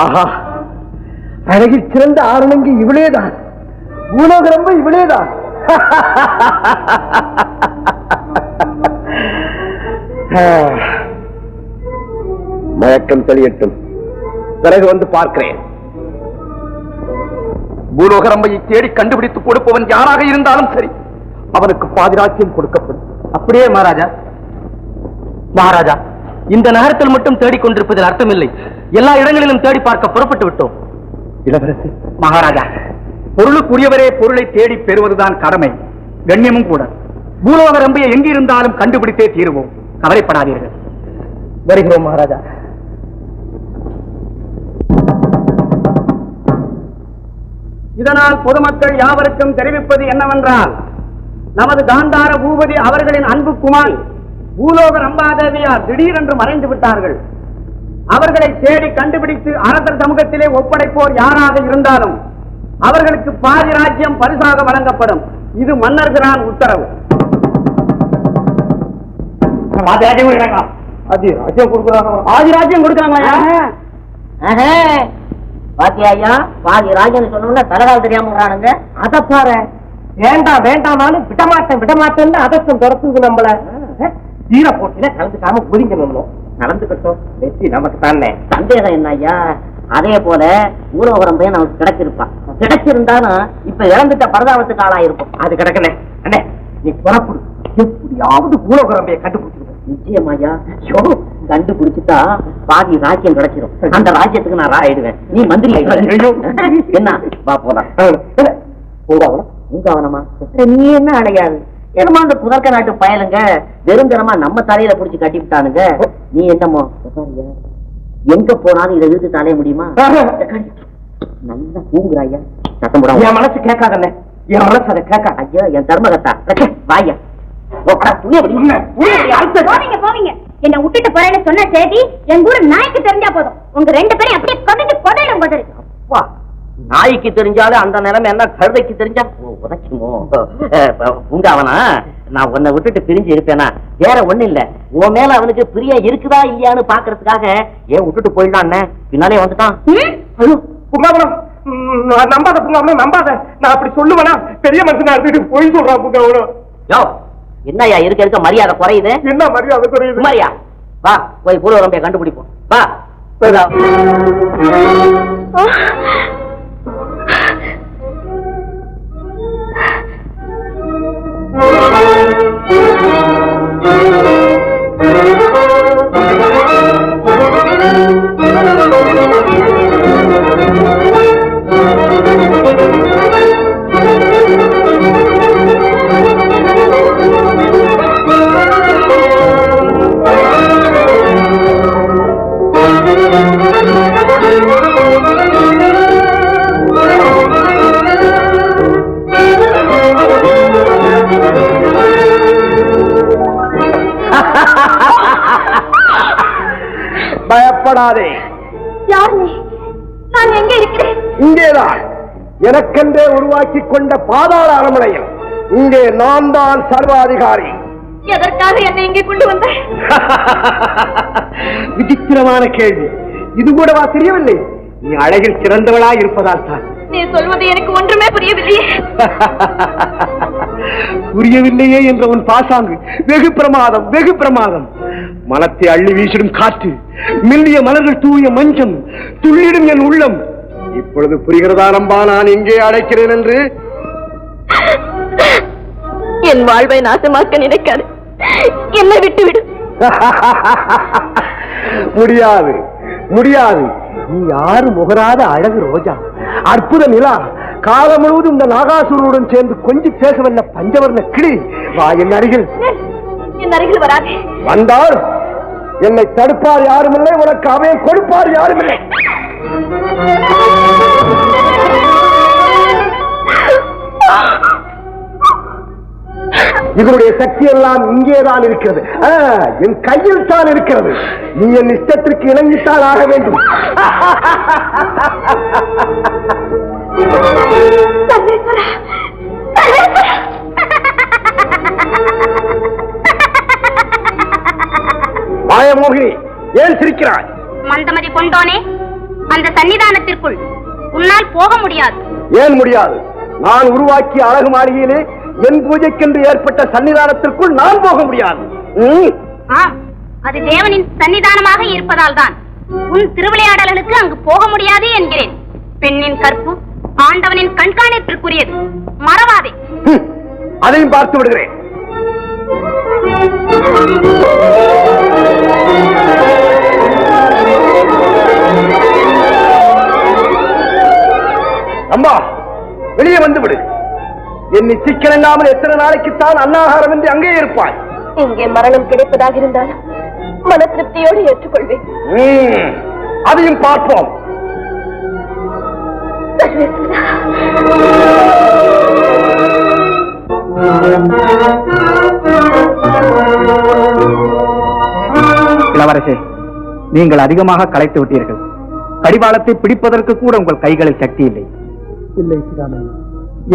ஆஹா, அழகில் சிறந்த ஆரணங்கி இவளேதான், பூலோகரம்ப இவளேதான். மயக்கம் தெளியட்டும், பிறகு வந்து பார்க்கிறேன். பூலோகரம்பையை தேடி கண்டுபிடித்து கொடுப்பவன் யாராக இருந்தாலும் சரி, அவனுக்கு பாதிராட்சியம் கொடுக்கப்படும். அப்படியே மகாராஜா. மகாராஜா, இந்த நகரத்தில் மட்டும் தேடிக்கொண்டிருப்பதில் அர்த்தமில்லை. எல்லா இடங்களிலும் தேடி பார்க்க புறப்பட்டு விட்டோம். இளவரசி. மகாராஜா, பொருளுக்குரியவரே பொருளை தேடி பெறுவதுதான் கடமை, கண்ணியமும் கூட. பூலோகரம்பையை எங்கிருந்தாலும் கண்டுபிடித்தே தீருவோம், கவலைப்படாதீர்கள். வருகிறோம் மகாராஜா. இதனால் பொதுமக்கள் யாவருக்கும் தெரிவிப்பது என்னவென்றால், நமது காந்தார பூபதி அவர்களின் அன்பு குமார் பூலோக ரம்பாதேவியார் திடீரென்று மறைந்து விட்டார்கள். அவர்களை தேடி கண்டுபிடித்து அரசர் சமூகத்திலே ஒப்படைப்போர் யாராக இருந்தாலும் அவர்களுக்கு பாதி ராஜ்யம் பரிசாக வழங்கப்படும். இது மன்னர்கிறான் உத்தரவு. ஆதிராஜ்யம் கொடுக்குறாங்களா? பாத்தியா ஐயா, பாதி ராஜன் சொன்ன தலகால் தெரியாம அத பாரு. வேண்டாம் வேண்டாம்னாலும் விடமாட்டேன்னு அதற்கும் துரத்துது. நம்மள தீர போட்டில கலந்துக்காம புரிஞ்சணும். நடந்துக்கட்டும், வெற்றி நமக்கு தானே. சந்தேகம் என்ன ஐயா? அதே போல ஊரவரம் பையன் நமக்கு கிடைச்சிருப்பான். கிடைச்சிருந்தாலும் இப்ப இழந்துட்ட பரதாபத்துக்கு ஆளாயிருக்கும். அது கிடக்கல அண்ணே, நீ புறப்படு. எப்படியாவது ஊரவரம்பையை கண்டுபிடிச்சிருக்க. நிச்சயம் ஐயா. கண்டுபிடிச்சுட்டா பாதி ராஜ்யம் கிடைச்சிடும். அந்த ராஜ்யத்துக்கு நான் ஆயிடுவேன், நீ மந்திரி ஆயிடுவேன். என்ன வா போலாம். உங்கவனமா நீ என்ன அடையாது? என்னமா அந்த புதற்க நாட்டு பயலுங்க வெறுங்கரமா நம்ம தலையில புடிச்சு கட்டி விட்டானுங்க. நீ என்னமோ எங்க போனாலும் இதை இழுத்து தலைய முடியுமா? நல்லா தூங்குறாயா, சத்தம் போட. என் மனசு கேட்காதண்ணே, என் மனசு அதை கேட்கா. ஐயா, என் தர்மகத்தா வாயா. போவீங்க என்ன விட்டுட்டு போறேன்னு சொன்ன செய்தி என் ஊரு நாய்க்கு தெரிஞ்சா போதும். உங்க ரெண்டு பேரும் அப்படியே கொண்டு கொடையிலும் போதரு. அப்பா, நாய்க்கு தெரிஞ்சாலும் அந்த நிலைமை என்ன கழுதைக்கு தெரிஞ்சா உதைக்குமோ? உங்க அவனா நான் உன்னை விட்டுட்டு பிரிஞ்சு இருப்பேனா? வேற ஒண்ணு இல்ல, உன் மேல அவனுக்கு பிரியம் இருக்குதா இல்லையான்னு பாக்குறதுக்காக ஏன் விட்டுட்டு போயிடலான்னு பின்னாலே வந்துட்டான். புங்காவனம் நம்பாத, புங்காவனம் நம்பாத. நான் அப்படி சொல்லுவேனா? பெரிய மனுஷனா இருந்துட்டு போய் சொல்றான் புங்காவனம். யோ, என்னையா இருக்க மரியாதை குறையுது? என்ன மரியாதை குறையுது? மரியா வா, போய் பூலோகரம்பையை கண்டுபிடிப்போம். வா. பயப்படாதே. யார் நீ? நான் எங்க இருக்கிறேன்? இங்கேதான், எனக்கென்றே உருவாக்கி கொண்ட பாதாள அரண்மனையில். இங்கே நான் தான் சர்வாதிகாரி. எதற்காக என்னை இங்கே கொண்டு வந்த? விசித்திரமான கேள்வி. இது கூடவா தெரியவில்லை? நீ அழகில் சிறந்தவளா இருப்பதால் தான். நீ சொல்வது எனக்கு ஒன்றுமே புரியவில்லையே. புரியவில்லையே என்ற உன் பாசாங்கு வெகு பிரமாதம், வெகு பிரமாதம். மனத்தை அள்ளி வீசிடும் காற்று, மெல்லிய மலர்கள் தூய மஞ்சம், துள்ளிடும் என் உள்ளம். இப்பொழுது புரிகிறதா நம்பா நான் எங்கே அடைக்கிறேன் என்று? என் வாழ்வை நாசமாக்க நினைக்காது, என்னை விட்டுவிடு. முடியாது, முடியாது. நீ யாரு முகராத அழகு ரோஜா, அற்புத நிலா, காலம் முழுவதும் இந்த நாகாசுரனுடன் சேர்ந்து கொஞ்சி பேசவல்ல பஞ்சவர்ண கிளி. வா என் அருகில். என் அருகில் வராதே. வந்தால் என்னை தடுப்பார் யாருமில்லை, உனக்கு அவையை கொடுப்பார் யாருமில்லை. இதனுடைய சக்தி எல்லாம் இங்கேதான் இருக்கிறது, என் கையில் தான் இருக்கிறது. நீ என் இஷ்டத்திற்கு இணங்கித்தான் ஆக வேண்டும். மாயமோகினி, ஏன் சிரிக்கிறாய்? மந்தமதி கொண்டோனே, அந்த சன்னிதானத்திற்குள் உன்னால் போக முடியாது. ஏன் முடியாது? நான் உருவாக்கிய அழகு மாளிகையிலே என் பூஜைக்கென்று ஏற்பட்ட சன்னிதானத்திற்குள் நான் போக முடியாது. அது தேவனின் சன்னிதானமாக இருப்பதால் தான் உன் திருவிளையாடல்களுக்கு அங்கு போக முடியாது என்கிறேன். பெண்ணின் கற்பு ஆண்டவனின் கண்காணிப்பிற்குரியது, மறவாதே. அதையும் பார்த்து விடுகிறேன். அம்மா, வெளியே வந்து விடு. என்னை சிக்கலாமல் எத்தனை நாளைக்குத்தான் அன்னாகாரம் என்று அங்கே இருப்பாய்? இங்கே மரணம் கிடைப்பதாக இருந்தாலும் மன திருப்தியோடு ஏற்றுக்கொள்வேன். அதையும் பார்ப்போம். இளவரசே, நீங்கள் அதிகமாக களைத்து விட்டீர்கள். கடிவாளத்தை பிடிப்பதற்கு கூட உங்கள் கைகளில் சக்தி இல்லை. இல்லை சிராமையா,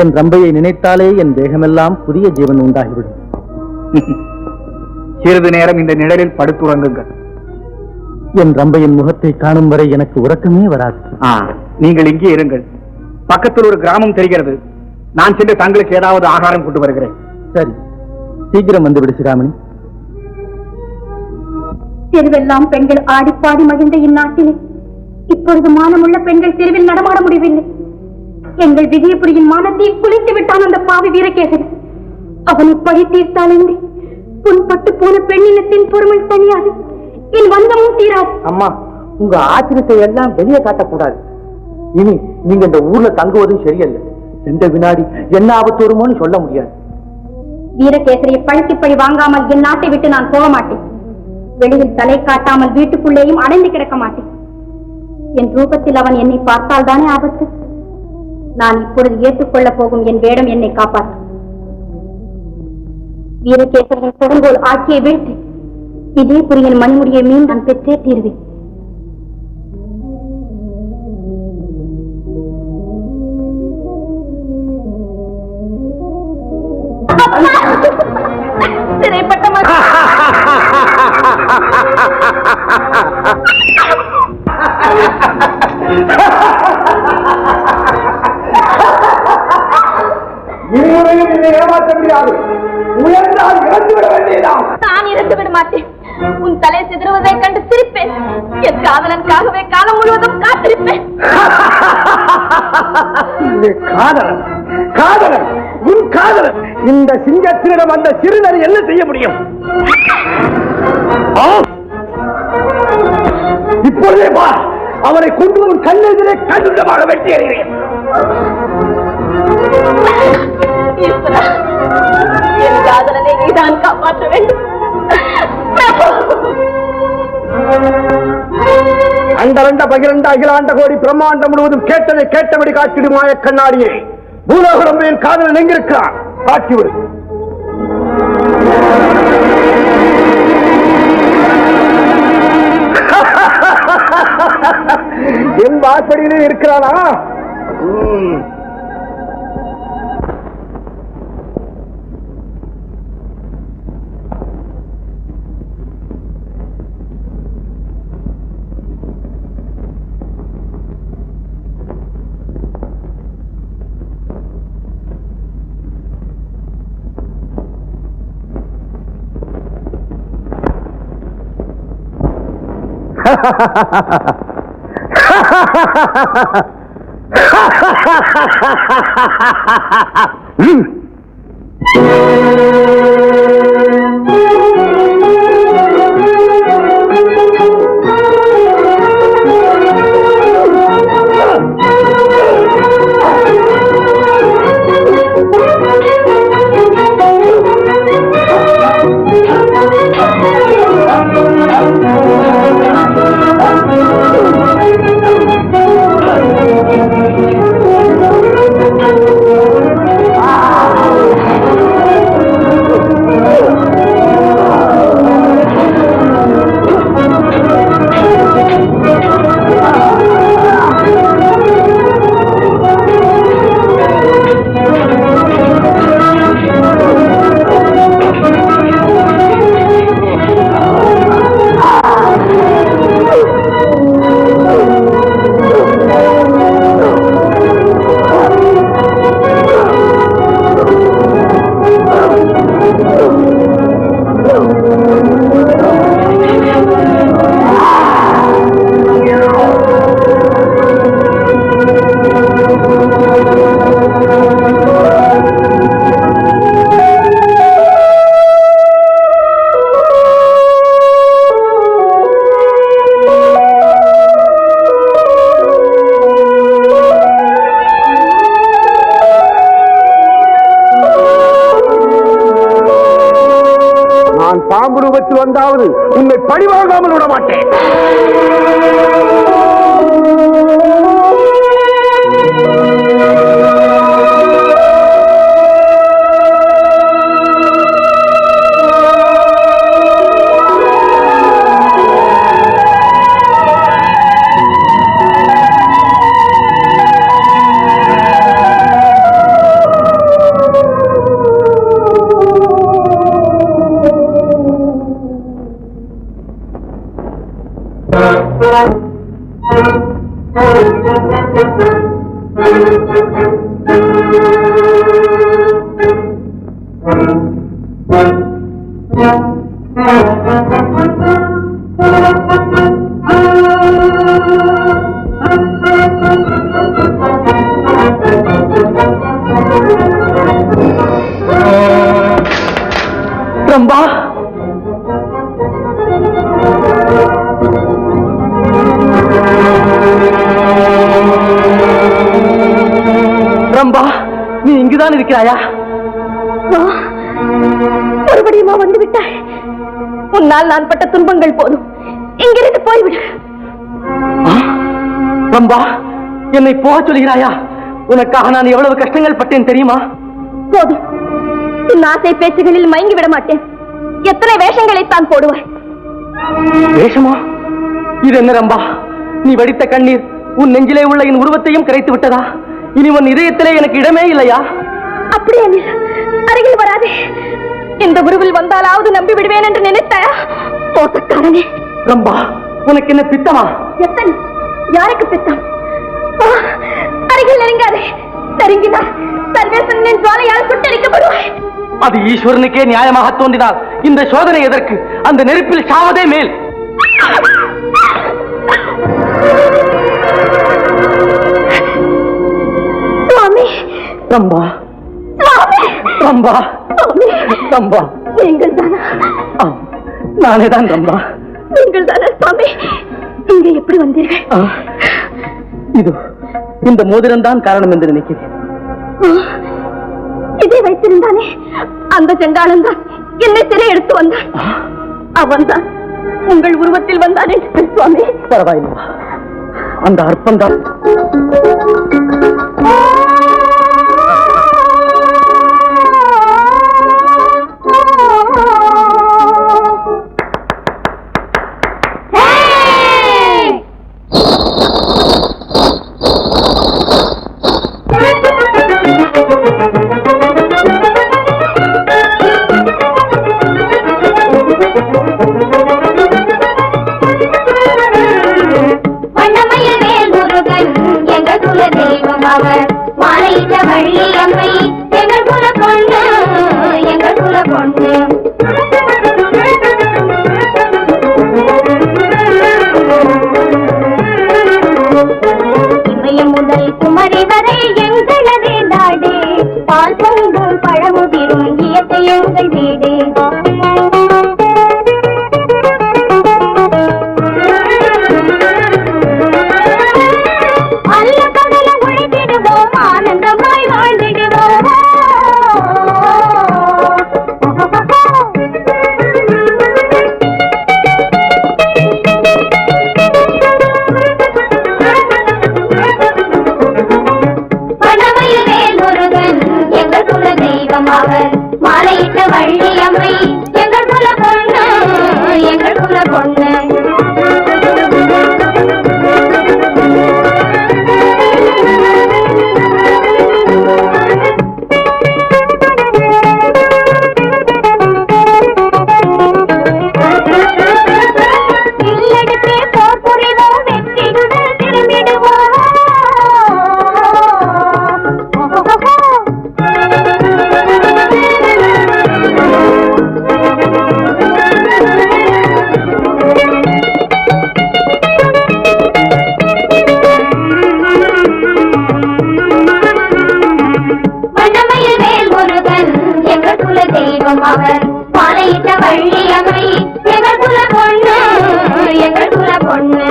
என் ரம்பையை நினைத்தாலே என் தேகமெல்லாம் புதிய ஜீவன் உண்டாகிவிடும். சிறிது நேரம் இந்த நிழலில் படுத்துறங்குங்கள். என் ரம்பையின் முகத்தை காணும் வரை எனக்கு உறக்கமே வராது. நீங்கள் இங்கே இருங்கள். பக்கத்தில் ஒரு கிராமம் தெரிகிறது. நான் சென்று தங்களுக்கு ஏதாவது ஆகாரம் கொண்டு வருகிறேன். சரி, சீக்கிரம் வந்துவிடு சிராமணி. தெருவெல்லாம் பெண்கள் ஆடிப்பாடி மகிழ்ந்த இந்நாட்டிலே இப்பொழுது மானமுள்ள பெண்கள் தெருவில் நடமாட முடியவில்லை. எங்கள் விஜயபுரியின் மானத்தை குளித்து விட்டான் அந்த பாவி வீரகேசரி. அவனை பழி தீர்த்தால் என்று புண்பட்டு போன பெண்ணினத்தின் பொறுமை தனியாது, என் வந்தமும் தீராது. அம்மா, உங்க ஆச்சரியத்தை எல்லாம் வெளியே காட்டக்கூடாது. இனி நீங்க இந்த ஊர்ல தங்குவதும் சரியல்ல. எந்த வினாடி என்ன ஆபத்து வருமோன்னு சொல்ல முடியாது. வீரகேசரியை பழிக்கு பழி வாங்காமல் என் நாட்டை விட்டு நான் போக மாட்டேன். வெளியில் தலை காட்டாமல் வீட்டுக்குள்ளேயும் அடைந்து கிடக்க மாட்டேன். என் ரூபத்தில் அவன் என்னை பார்த்தால் தானே ஆபத்து. நான் இப்பொழுது ஏற்றுக்கொள்ளப் போகும் என் வேடம் என்னை காப்பாற்றும். வீரகேசரியின் கொடுங்கோல் ஆட்சியை வீழ்த்தி விஜயபுரியின் மணிமுடியை மீண்டும் பெற்றே தீர்வேன். சிறைப்பட்ட ஏமாற்ற முடியாது. உயர்ந்தால் இறந்து விட வேண்டியதான். நான் இறந்து விட மாட்டேன். உன் தலை சிதறுவதை கண்டு சிரிப்பேன். என் காதலனுக்காகவே காலம் முழுவதும் காத்திருப்பேன். காதலன், காதலன், உன் காதலன். இந்த சிங்கத்தினிடம் அந்த சிறுநரை என்ன செய்ய முடியும்? இப்பொழுதே வா, அவரை கொண்டு வரும் கண்ணெதிரே கண்ணுடமாக வெட்டி எறிகிறேன். என் காதலனை நீதான் காப்பாற்ற வேண்டும். அண்டரண்ட பகிரண்ட அகிலாண்ட கோடி பிரம்மாண்டம் முழுவதும் கேட்டதை கேட்டபடி காட்டிடுமாய கண்ணாடியே. பூலோகரம்பையின் காதலன் எங்கிருக்கிறான்? காட்டிவிடு. என் வாசடியிலே இருக்கிறானா? வந்தாவது உன்னை பழிவாங்காமல் விட மாட்டேன். ரம்பா, ரம்பா, நீ இங்குதான் இருக்கிறாயா? மறுபடியுமா வந்து விட்டாய்? உன்னால் நான் பட்ட துன்பங்கள் போதும், இங்கிருந்து போய்விடு. ரம்பா, என்னை போக சொல்கிறாயா? உனக்காக நான் எவ்வளவு கஷ்டங்கள் பட்டேன் தெரியுமா? போதும், உன் ஆசை பேச்சுகளில் மயங்கி விட மாட்டேன். எத்தனை வேஷங்களை தான் போடுவாய்? வேஷமா? இது என்ன ரம்பா, நீ வடித்த கண்ணீர் உன் நெஞ்சிலே உள்ள என் உருவத்தையும் கரைத்து விட்டதா? இனி உன் இதயத்திலே எனக்கு இடமே இல்லையா? அப்படியே நீ அருகில் வராதே. இந்த உருவில் வந்தாலாவது நம்பி விடுவேன் என்று நினைத்தாயா? தோட்டக்காரனே. ரம்பா, உனக்கு என்ன பித்தமா? எத்தனை? யாருக்கு பித்தம்? அருகில் நெருங்காதே. நெருங்கினார் சர்வேசனின் ஜுவாலையால் சுட்டரிக்கப்படுவாய். அது ஈஸ்வரனுக்கே நியாயமாக தோன்றினால் இந்த சோதனை எதற்கு? அந்த நெருப்பில் சாவதே மேல். சுவாமி. ரம்பா, சுவாமி. ரம்பா, ரம்பா, நீங்கள் தானா? நானே தான் ரம்பா. நீங்கள் தானே சுவாமி? இங்கே எப்படி வந்தீர்கள்? இது இந்த மோதிரம் தான் காரணம் என்று நினைக்கிறேன். இதை வைத்திருந்தானே அந்த செண்டாளன் தான் என்னை சிறை எடுத்து வந்தான். அவன் தான் உங்கள் உருவத்தில் வந்தானே சுவாமி. பரவாயில்லை, அந்த அற்பந்தான். பொண்ணு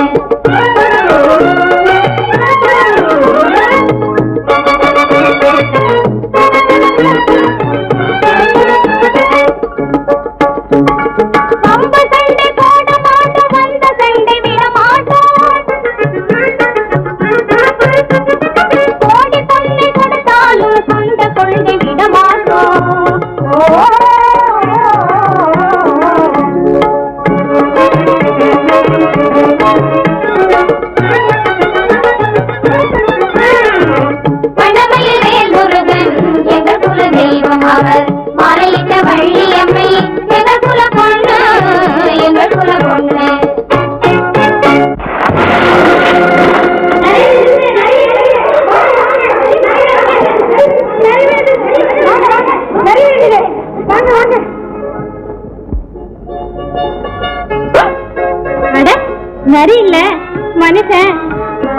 மனுஷன்.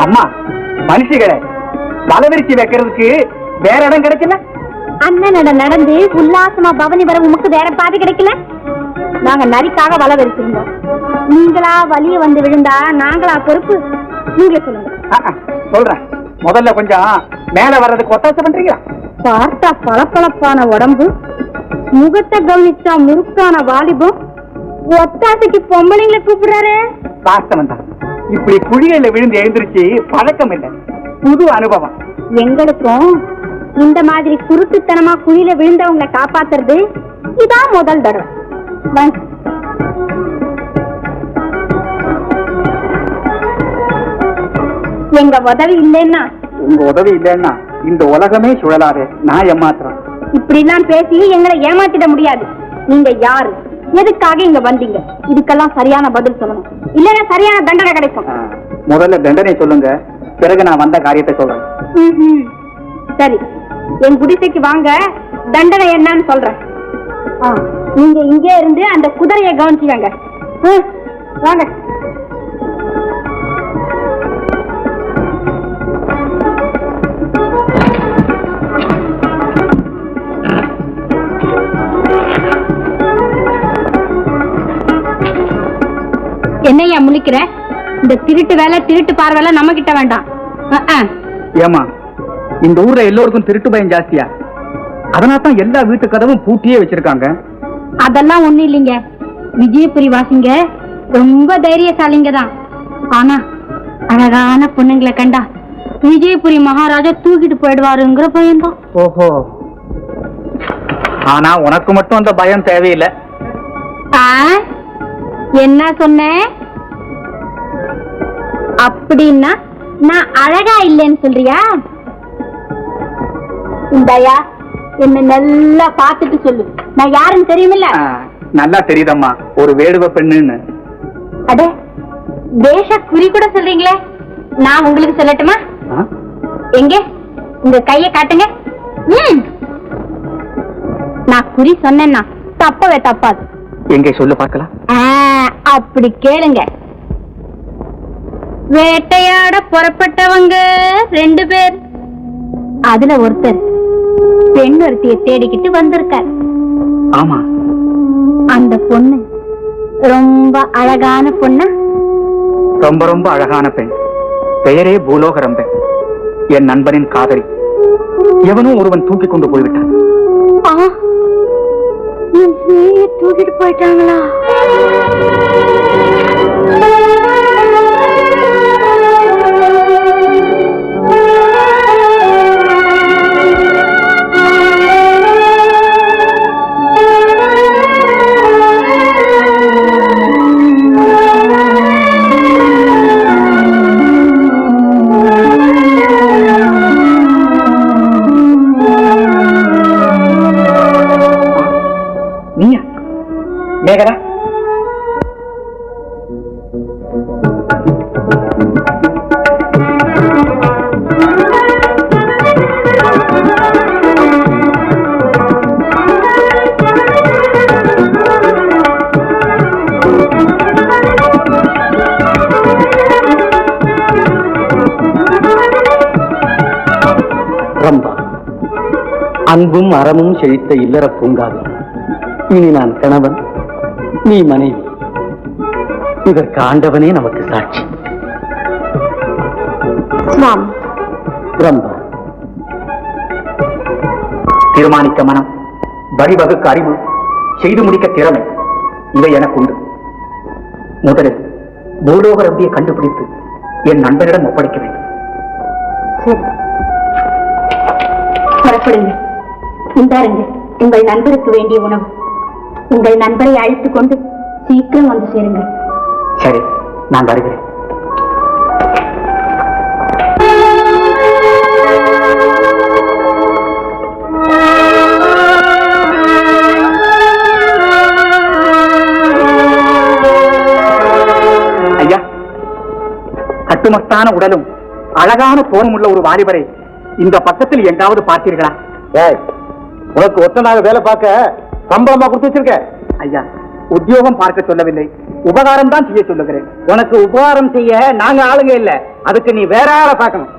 அம்மா, மனுஷிகளை வலவிரிச்சி வைக்கிறதுக்கு வேற இடம் கிடைக்கல? அண்ணனோட நடந்து உல்லாசமா பவனி வர உமக்கு வேற பாதை கிடைக்கல? நாங்க நரிக்காக வலை வெறிச்சிருந்தோம். நீங்களா வலிய வந்து விழுந்தா நாங்களா பொறுப்பு? நீங்க சொல்லுங்க. சொல்றேன். முதல்ல கொஞ்சம் மேல வர்றதுக்கு ஒத்தாசை பண்றீங்களா? பார்த்தா பளபளப்பான உடம்பு, முகத்தை கவனிச்சா முறுக்கான வாலிபம், ஒத்தாசைக்கு பொம்பளைங்களை கூப்பிடுறாரு. வாஸ்தவம் தான். இப்படி குழியில விழுந்து எழுந்திருச்சு பழக்கம் இல்லை, புது அனுபவம். எங்களுக்கும் இந்த மாதிரி குருட்டுத்தனமா குழியில விழுந்தவங்களை காப்பாத்துறது இதான் முதல் தடவை. வாங்க. எங்க உதவி இல்லைன்னா உங்க உதவி இல்லைன்னா இந்த உலகமே சுழலாது. நான் ஏமாத்துறேன். இப்படி எல்லாம் பேசி எங்களை ஏமாத்திட முடியாது. நீங்க யாரு, எதுக்காக இங்க வந்தீங்க, இதுக்கெல்லாம் சரியான பதில் சொல்லணும். இல்லைன்னா சரியான தண்டனை கிடைக்கும். முதல்ல தண்டனை சொல்லுங்க, பிறகு நான் வந்த காரியத்தை சொல்றேன். சரி, என் குடிசைக்கு வாங்க, தண்டனை என்னன்னு சொல்றேன். நீங்க இங்கே இருந்து அந்த குதிரையை கவனிச்சுக்கங்க. வாங்க. என்னையா முழிக்கிற? இந்த திருட்டு வேலை, திருட்டு பார்வை நம்ம கிட்ட வேண்டாம். ஏமா, இந்த ஊர்ல எல்லோருக்கும் திருட்டு பயம் ஜாஸ்தியா? அதனால்தான் எல்லா வீட்டு கதவும் பூட்டியே வச்சிருக்காங்க. அதெல்லாம் ஒண்ணு இல்லைங்க. விஜயபுரி வாசிங்க ரொம்ப தைரியசாலிங்க தான். ஆனா அழகான பொண்ணுங்களை கண்டா விஜயபுரி மகாராஜா தூக்கிட்டு போயிடுவாருங்கிற பயம்தான். ஓஹோ, ஆனா உனக்கு மட்டும் அந்த பயம் தேவையில்லை. என்ன சொன்ன? அப்படின்னா நான் அழகா இல்லைன்னு சொல்றியா? இந்தாயா, என்ன நல்லா பாத்துட்டு சொல்லு. நான் யாருன்னு தெரியுமில்ல? நல்லா தெரியுதம்மா, ஒரு வேடுவ பெண்ணுன்னு. அட, தேச குறி கூட சொல்றீங்களே. நான் உங்களுக்கு சொல்லட்டுமா? எங்க உங்க கைய காட்டுங்க. நான் குறி சொன்னேன்னா தப்பவே தப்பாது. எங்கே சொல்லு பார்க்கலாம். அப்படி கேளுங்க. வேட்டையாட புறப்பட்டவங்க 2 பேர். அதுல ஒருத்தர் பெண் ஒருத்திய தேடிக்கிட்டு வந்திருக்கார். ஆமா, அந்த பொண்ணு ரொம்ப அழகான பொண்ணு. ரொம்ப ரொம்ப அழகான பெண். பெயரே பூலோகரம்பன். என் நண்பனின் காதலி. எவனோ ஒருவன் தூக்கி கொண்டு போய்விட்டான். தூக்கிட்டு போயிட்டாங்களா? மேகலா, ரம்பா, அன்பும் அறமும் செழித்த இல்லற பூங்காவில் இனி நான் கணவன், நீ மனைவி. இதற்கு ஆண்டவனே நமக்கு சாட்சி. ரம்பா, தீர்மானிக்க மனம், வழிவகுக்க அறிவு, செய்து முடிக்க திறமை, இவை எனக்கு உண்டு. முதலில் பூலோக ரம்பியை கண்டுபிடித்து என் நண்பனிடம் ஒப்படைக்க வேண்டும். புறப்படுங்க. இந்தாருங்க உங்கள் நண்பருக்கு வேண்டிய உணவு. உங்கள் நண்பரை அழைத்துக் கொண்டு சீக்கிரம் வந்து சேருங்கள். சரி, நான் வருகிறேன். ஐயா, கட்டுமஸ்தான உடலும் அழகான தோணும் உள்ள ஒரு வாலிபரை இந்த பக்கத்தில் எங்காவது பார்த்தீர்களா? உனக்கு ஒத்தனாக வேலை பார்க்க சம்பளமா கொடுத்து வச்சிருக்க. ஐயா, உத்தியோகம் பார்க்க சொல்லவில்லை, உபகாரம் தான் செய்ய சொல்லுகிறேன். உனக்கு உபகாரம் செய்ய நாங்க ஆளுங்க இல்ல, அதுக்கு நீ வேற ஆளை பார்க்கணும்.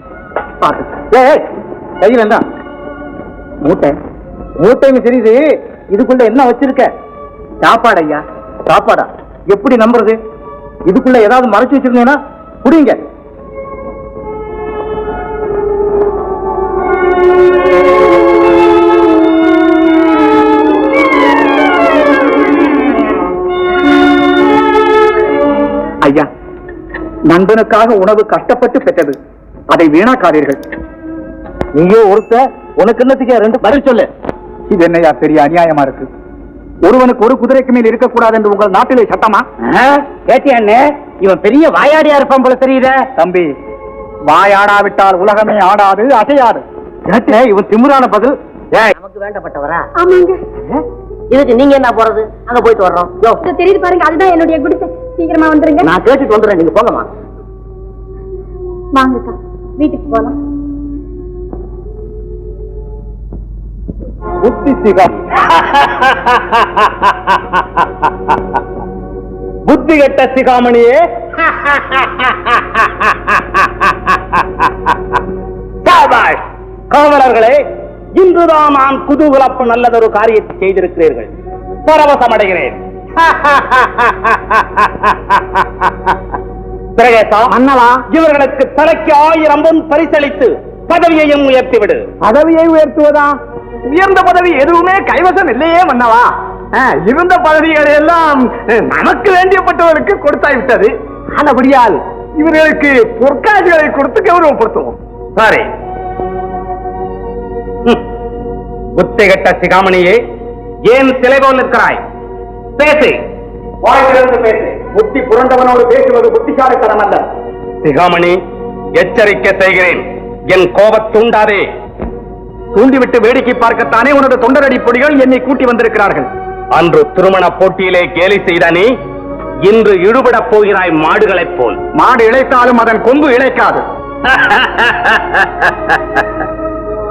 கையில் என்ன மூட்டை? மூட்டைன்னு தெரியுது, இதுக்குள்ள என்ன வச்சிருக்க? சாப்பாடு ஐயா. சாப்பாடா? எப்படி நம்புறது? இதுக்குள்ள ஏதாவது மறைச்சு வச்சிருந்தீங்கன்னா புடிங்க. ஐயா, நண்பனுக்காக உணவு கஷ்டப்பட்டு பெற்றது, அதை வீணாக்காதீர்கள். நீயோ ஒருத்த, உனக்கு என்னத்துக்கு ரெண்டு பதில் சொல்லு. இது என்னையா பெரிய அநியாயமா இருக்கு? ஒருவனுக்கு ஒரு குதிரைக்கு மேல் இருக்கக்கூடாது என்று உங்கள் நாட்டிலே சட்டமா? கேட்டியாண்ணே, இவன் பெரிய வாயாடியா இருப்பான் போல தெரியுத. தம்பி, வாயாடாவிட்டால் உலகமே ஆடாது, அசையாது. இவன் திமுறான பதில். நமக்கு வேண்டப்பட்டவரா? ஆமாங்க. இதுக்கு நீங்க என்ன போறது? அங்க போயிட்டு வர்றோம். தெரியுது பாருங்க, அதுதான் என்னுடைய குடிசை. சீக்கிரமா வந்துருங்க. நான் கேட்டுட்டு வந்துடுறேன், நீங்க போங்கம்மா. வாங்கக்கா, வீட்டுக்கு போலாம். புத்தி சிகம். புத்தி கெட்ட சிகாமணியே. காவலர்களே, இன்றுதான் நான் குதூகலப்பு நல்லதொரு காரியத்தை செய்திருக்கிறீர்கள். பரவசமடைகிறேன். பிரகேசா, மன்னவா, இவர்களுக்கு தலைக்கு 1000 பொன் பரிசளித்து பதவியையும் உயர்த்திவிடு. பதவியை உயர்த்துவதா? உயர்ந்த பதவி எதுவுமே கைவசம் இல்லையே மன்னவா. இருந்த பதவிகளை எல்லாம் நமக்கு வேண்டியப்பட்டவருக்கு கொடுத்தாய்விட்டது. ஆனபடியால் இவர்களுக்கு பொற்காட்சிகளை கொடுத்து கௌரவப்படுத்துவோம். சாரி. புத்தி கட்ட சிகாமணியே, ஏன் சிலை போல் இருக்கிறாய்? பேசு, வாயிலிருந்து பேசு. புத்தி புரண்டவனோடு பேசுவது புத்திசாலித்தனம் அல்ல. சிகாமணி, எச்சரிக்கை செய்கிறேன், என் கோபத் தூண்டாதே. தூண்டிவிட்டு வேடிக்கை பார்க்கத்தானே உனது தொண்டரடி பொடிகள் என்னை கூட்டி வந்திருக்கிறார்கள். அன்று திருமண போட்டியிலே கேலி செய்தானே, இன்று இழுபடப் போகிறாய் மாடுகளைப் போல். மாடு இழைத்தாலும் அதன் கொம்பு இழைக்காது.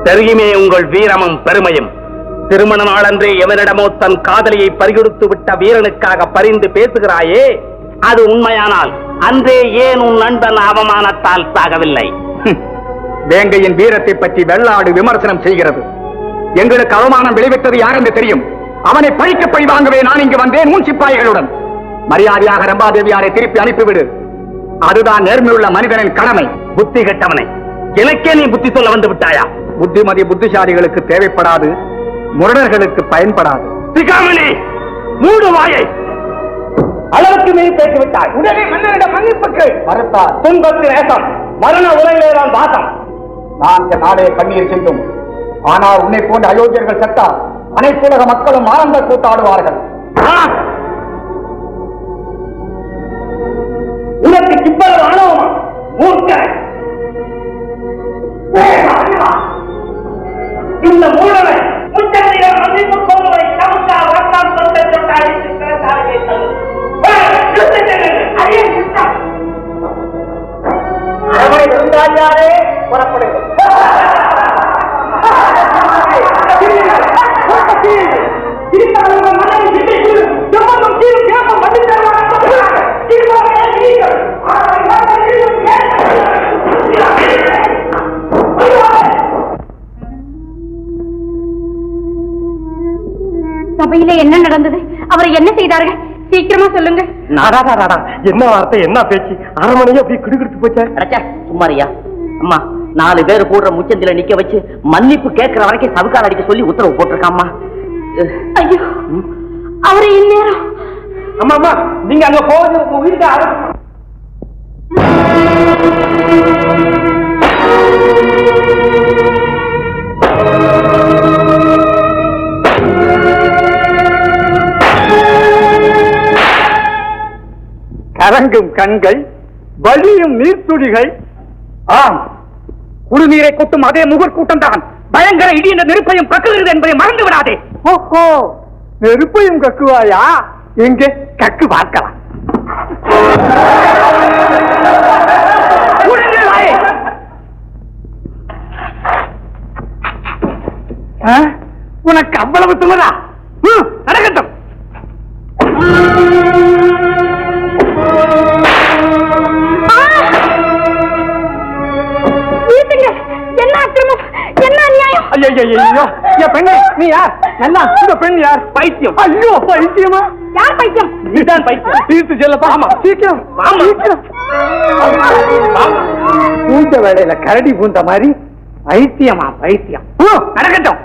தெரியுமே உங்கள் வீரமும் பெருமையும். திருமண நாளன்றே எவனிடமோ தன் காதலியை பறிகொடுத்து விட்ட வீரனுக்காக பரிந்து பேசுகிறாயே, அது உண்மையானால் அன்றே ஏன் உன் நண்பன் அவமானத்தால் சாகவில்லை? வேங்கையின் வீரத்தை பற்றி வெள்ளாடு விமர்சனம் செய்கிறது. எங்களுக்கு அவமானம் விளைவித்தது யார் என்று தெரியும். அவனை பழிக்க பழி வாங்கவே நான் இங்கு வந்தேன் உன் சிப்பாய்களுடன். மரியாதையாக ரம்பாதேவியாரை திருப்பி அனுப்பிவிடு. அதுதான் நேர்மையுள்ள மனிதனின் கடமை. புத்தி கெட்டவனை, எனக்கே நீ புத்தி சொல்ல வந்து விட்டாயா? புத்திமதி புத்திசாலிகளுக்கு தேவைப்படாது, முரடர்களுக்கு பயன்படாது. சிகாமணி, மூடு வாயை. அளவுக்கு மீறி பேசிவிட்டாய். உடனே மன்னரிடம் மன்னிப்புக்கு மறுத்தார். துன்பத்தின் நேசம், மரண உலகிலேதான் வாசம். நான் நாடே கண்ணீர் சிந்தும். ஆனால் உன்னை போன்ற அயோக்கியர்கள் செத்தால் அனைத்துலக மக்களும் ஆனந்த கூத்தாடுவார்கள். உனக்கு இவ்வளவு ஆணவமா? மூர்க்க, இந்த மூலனை முச்சந்திரம் மன்னிப்பு கோருவை சமுதா வர்ணம் தொண்டை சிறசாலையை தரும். அரவணை விருந்தாளியாரே புறப்படுங்கள். சபையிலே என்ன நடந்தது? அவரை என்ன செய்தார்கள்? சீக்கிரமா சொல்லுங்க. என்ன வார்த்தை, என்ன பேச்சு? அரமனையே அப்படி கிடுகிடுத்து போச்சா? சும்மாரியா அம்மா, 4 பேர் கூடுற முச்சந்தில நிக்க வச்சு மன்னிப்பு கேட்கிற வரைக்கும் சவுக்கார அடிக்க சொல்லி உத்தரவு போட்டிருக்காம்மா. ஐயோ, அவரை இந்நேரம். அம்மா அம்மா, நீங்க அங்க போவது உங்க வீட்டுக்கு கலங்கும் கண்கள், வலியும் நீர்த்துளிகள். ஆம், குடிநீரை கொட்டும் அதே முகர்கூட்டம் தான் பயங்கர இடி என்ற நெருப்பையும் கக்குகிறது என்பதை மறந்து விடாதே. ஓஹோ, நெருப்பையும் கக்குவாயா? எங்கே கக்கு பார்க்கலாம். உனக்கு அவ்வளவு துமரா? நடக்கட்டும். ஐயோ என் பெண்ணே நீ யார்? என்ன இந்த பெண் யார்? பைத்தியம். ஐயோ பைத்தியமா? யார் பைத்தியம்? நீதான் பைத்தியம். தீர்த்து செல்லப்பா. ஆமா சீக்கிரம் சீக்கிரம். பூந்த வேலையில கரடி பூந்த மாதிரி பைத்தியமா? பைத்தியம் நடக்கட்டும்.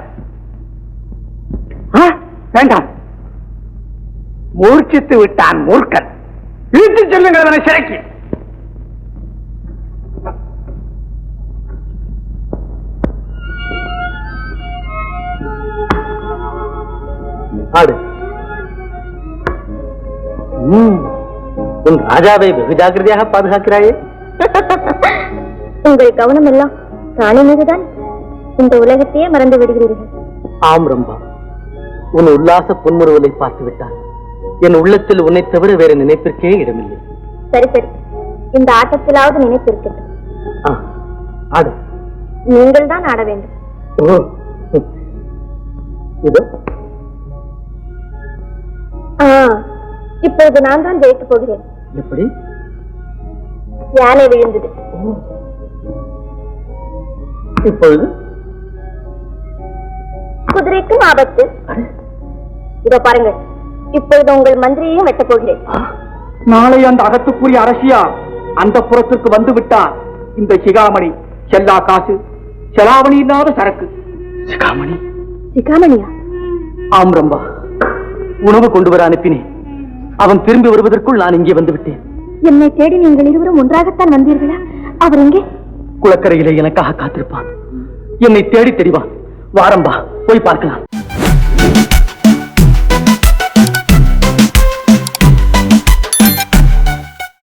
வேண்டாம், மூர்ச்சித்து விட்டான் மூர்க்கன். இழுத்து செல்லுங்கள் அவனை சிறைக்கு. ஆடு. உன் ராஜாவை வெகு ஜாக்கிரதையாக பாதுகாக்கிறாயே. உங்கள் கவனம் எல்லாம் ராணி மீதுதான். இந்த உலகத்தையே மறந்து விடுகிறீர்கள். ஆம் ரம்பா, உன் உல்லாச புன்முறுவலை பார்த்து விட்டான். என் உள்ளத்தில் உன்னை தவிர வேற நினைப்பிற்கே இடமில்லை. சரி சரி, இந்த ஆட்டத்திலாவது நினைப்பு இருக்கட்டும். ஆடு. நீங்கள் தான் ஆட வேண்டும். ஓ, இதோ இப்பொழுது நான் தான் ஜெயிக்க போகிறேன். எப்படி? யானை விழுந்தது. இப்பொழுது குதிரைக்கும் ஆபத்து. இதோ பாருங்கள், இப்பொழுது உங்கள் மந்திரியையும் வெட்டப் போகிறேன். நாளை அந்த அகத்துக்குரிய அரசியா அந்த புறத்திற்கு வந்து விட்டார். இந்த சிகாமணி செல்லா காசு, செலாவணி இல்லாத சரக்கு. சிகாமணி? சிகாமணியா? ஆம் ரம்பா, உணவு கொண்டு வர அனுப்பினேன். அவன் திரும்பி வருவதற்குள் நான் இங்கே வந்து விட்டேன். என்னை தேடி நீங்கள் இருவரும் ஒன்றாகத்தான் வந்தீர்களா? அவர் எங்கே? குளக்கரையிலே எனக்காக காத்திருப்பான். என்னை தேடி தெரிவான். வாரம்பா, போய் பார்க்கலாம்.